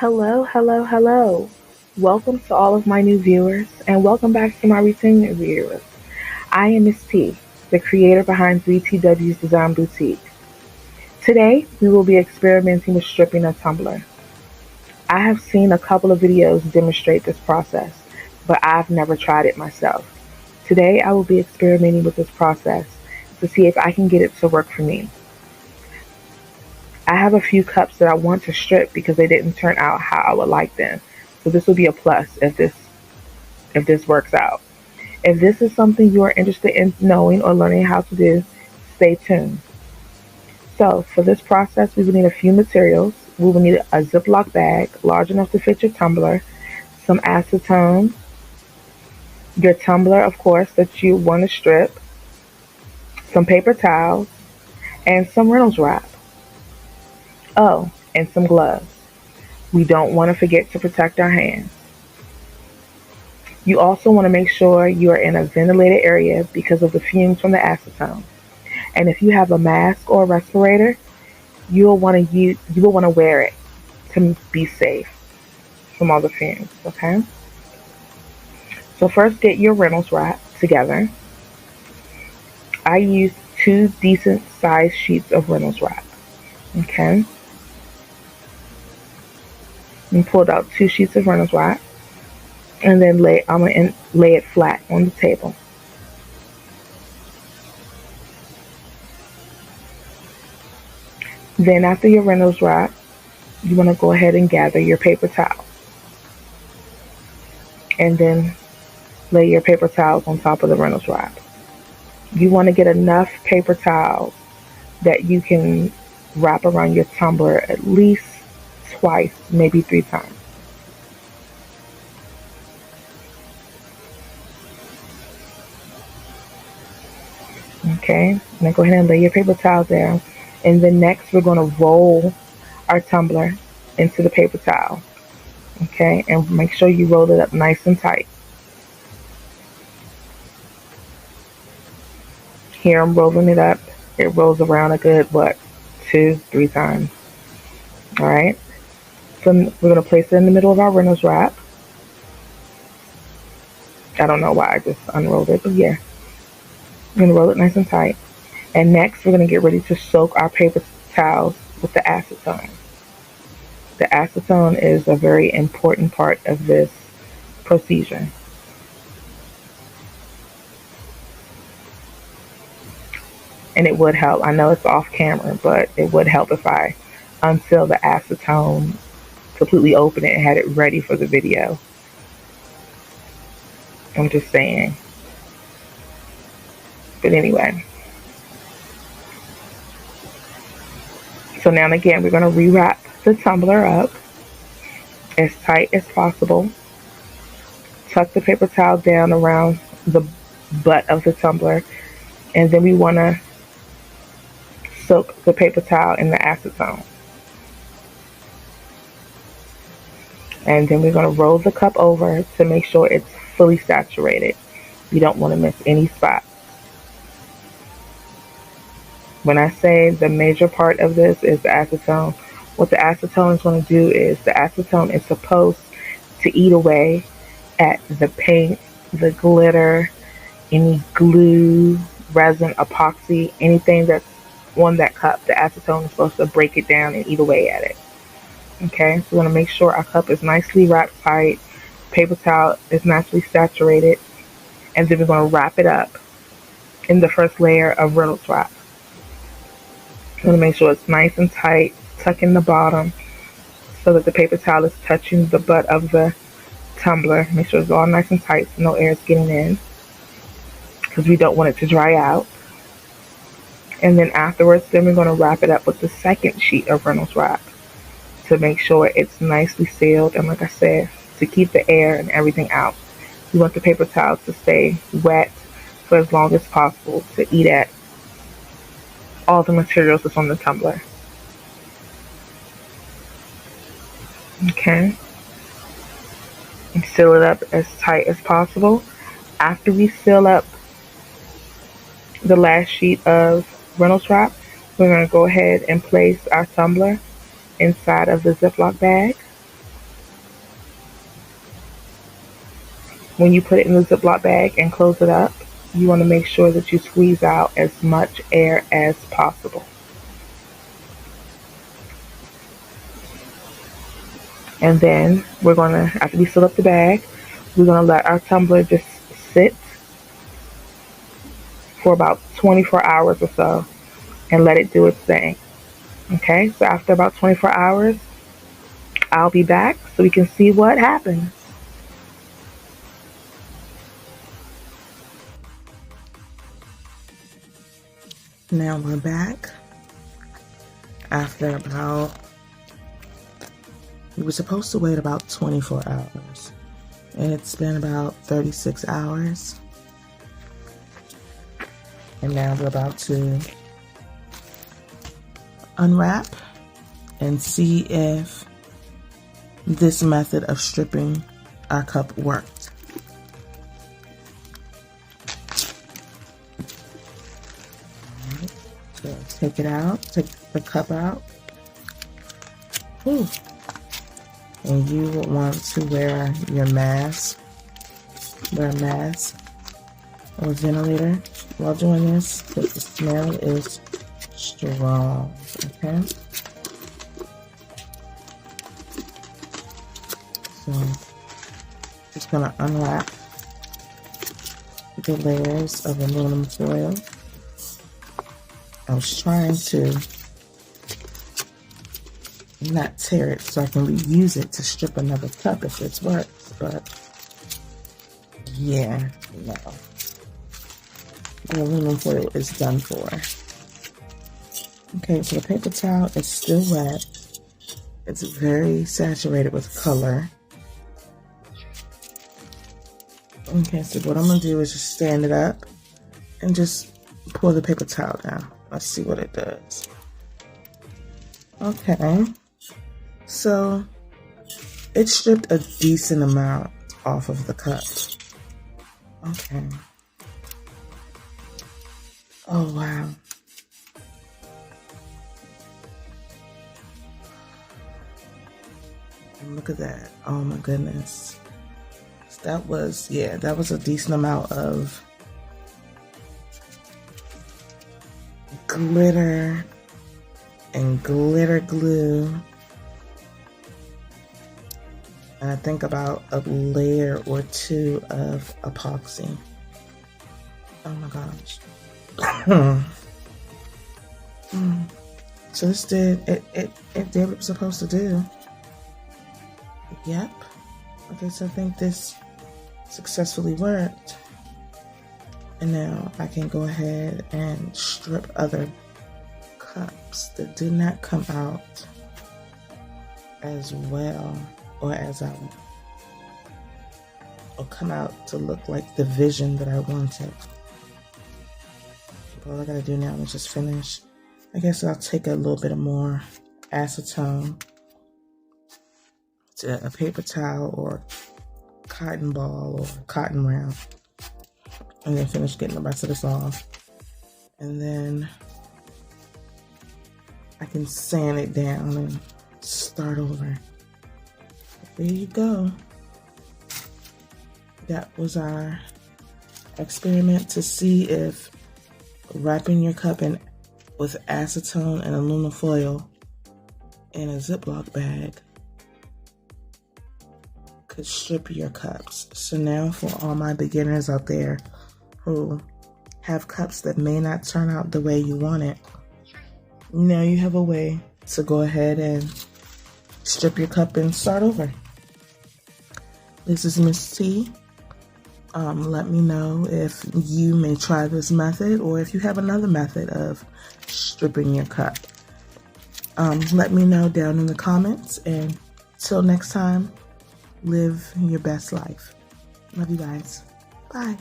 Hello, hello, hello. Welcome to all of my new viewers, and welcome back to my returning viewers. I am Miss T, the creator behind 3TW's Design Boutique. Today, we will be experimenting with stripping a tumbler. I have seen a couple of videos demonstrate this process, but I've never tried it myself. Today, I will be experimenting with this process to see if I can get it to work for me. I have a few cups that I want to strip because they didn't turn out how I would like them. So this will be a plus if this works out. If this is something you are interested in knowing or learning how to do, stay tuned. So for this process, we will need a few materials. We will need a Ziploc bag large enough to fit your tumbler, some acetone, your tumbler, of course, that you want to strip, some paper towels, and some Reynolds wrap. Oh, and some gloves. We don't want to forget to protect our hands. You also want to make sure you are in a ventilated area because of the fumes from the acetone. And if you have a mask or a respirator, you will want to wear it to be safe from all the fumes, okay? So first get your Reynolds wrap together. I used 2 decent sized sheets of Reynolds wrap, okay? And pulled out 2 sheets of Reynolds wrap, and then I'm gonna lay it flat on the table. Then after your Reynolds wrap, you want to go ahead and gather your paper towel, and then lay your paper towels on top of the Reynolds wrap. You want to get enough paper towels that you can wrap around your tumbler at least twice, maybe 3 times. Okay, now go ahead and lay your paper towel down. And then next we're going to roll our tumbler into the paper towel. Okay, and make sure you roll it up nice and tight. Here I'm rolling it up. It rolls around a good, 2, 3 times. Alright, so we're going to place it in the middle of our Reynolds wrap. I don't know why I just unrolled it, but yeah. I'm going to roll it nice and tight. And next, we're going to get ready to soak our paper towels with the acetone. The acetone is a very important part of this procedure. And it would help. I know it's off camera, but it would help if I unseal the acetone, completely open it, and had it ready for the video. I'm just saying. But anyway. So now and again, we're going to rewrap the tumbler up as tight as possible. Tuck the paper towel down around the butt of the tumbler. And then we want to soak the paper towel in the acetone. And then we're going to roll the cup over to make sure it's fully saturated. You don't want to miss any spots. When I say the major part of this is the acetone, what the acetone is going to do is the acetone is supposed to eat away at the paint, the glitter, any glue, resin, epoxy, anything that's on that cup. The acetone is supposed to break it down and eat away at it. Okay, so we're going to make sure our cup is nicely wrapped tight, paper towel is nicely saturated, and then we're going to wrap it up in the first layer of Reynolds wrap. I'm going to make sure it's nice and tight, tuck in the bottom so that the paper towel is touching the butt of the tumbler. Make sure it's all nice and tight so no air is getting in because we don't want it to dry out. And then afterwards, we're going to wrap it up with the second sheet of Reynolds wrap to make sure it's nicely sealed. And like I said, to keep the air and everything out. We want the paper towels to stay wet for as long as possible to eat at all the materials that's on the tumbler. Okay. And seal it up as tight as possible. After we seal up the last sheet of Reynolds wrap, we're going to go ahead and place our tumbler inside of the Ziploc bag. When you put it in the Ziploc bag and close it up, you want to make sure that you squeeze out as much air as possible. And then we're going to, after we seal up the bag, we're going to let our tumbler just sit for about 24 hours or so and let it do its thing. Okay, so after about 24 hours, I'll be back so we can see what happened. Now we're back after about, we were supposed to wait about 24 hours, and it's been about 36 hours. And now we're about to unwrap and see if this method of stripping our cup worked. Alright, so take it out, take the cup out. Ooh. And you will want to wear your mask, wear a mask or a ventilator while doing this, because the smell is strong, okay? So, just gonna unwrap the layers of aluminum foil. I was trying to not tear it so I can reuse it to strip another cup if it works, but yeah, no. The aluminum foil is done for. Okay, so the paper towel is still wet. It's very saturated with color. Okay, so what I'm gonna do is just stand it up and just pour the paper towel down. Let's see what it does. Okay, so it stripped a decent amount off of the cup. Okay. Oh, wow. And look at that. Oh my goodness. That was, yeah, that was a decent amount of glitter and glitter glue. And I think about a layer or two of epoxy. Oh my gosh. So this did, it did what it was supposed to do. Yep. Okay, so I think this successfully worked. And now I can go ahead and strip other cups that did not come out as well, or come out to look like the vision that I wanted. All I gotta do now is just finish. I guess I'll take a little bit of more acetone to a paper towel or cotton ball or cotton round, and then finish getting the rest of this off. And then I can sand it down and start over. There you go. That was our experiment to see if wrapping your cup in with acetone and aluminum foil in a Ziploc bag could strip your cups. So now for all my beginners out there who have cups that may not turn out the way you want it, now you have a way to go ahead and strip your cup and start over. This is Miss T. Let me know if you may try this method or if you have another method of stripping your cup. Let me know down in the comments, and till next time, live your best life. Love you guys. Bye.